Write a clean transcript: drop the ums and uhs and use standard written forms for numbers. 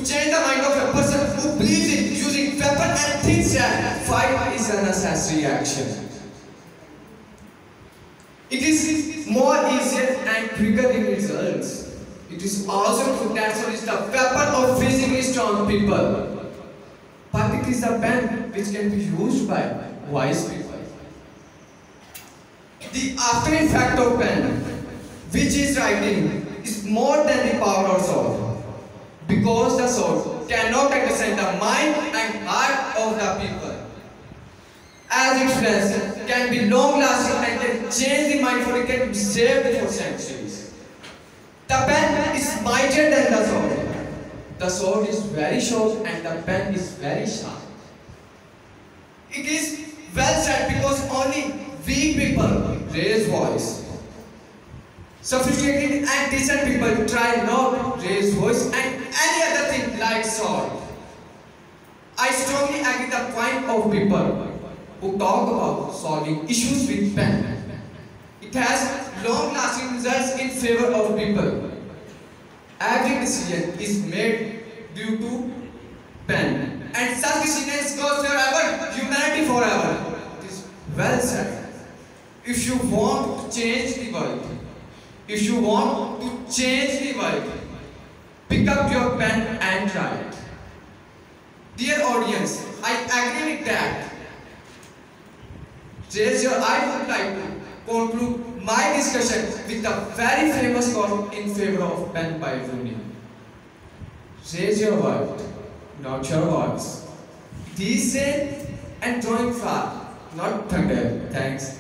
change the mind of a person who believes in using weapon and thinks that fight is a necessary action. It is more easier and quicker in results. It is also true that sword is the weapon of physically strong people. But it is a pen which can be used by wise people. The after effect of pen, which is writing, is more than the power of sword. Because the sword cannot understand the mind and heart of the people. As its lesson can be long lasting and can change the mind, for it can be saved for centuries. The pen is mightier than the sword. The sword is very short and the pen is very sharp. It is well said because only weak people raise voice. Sophisticated and decent people try not to raise voice and any other thing like sword. I strongly agree with the point of people who talk about solving issues with pen. It has long-lasting results in favor of people. Every decision is made due to pen, and such decisions goes forever, humanity forever. It is well said. If you want to change the world, pick up your pen and write. Dear audience, I agree with that. I would like to conclude my discussion with a very famous quote in favor of pen by Rumi. Raise your word, not your words. Decent and drawing far, not thunder. Thanks.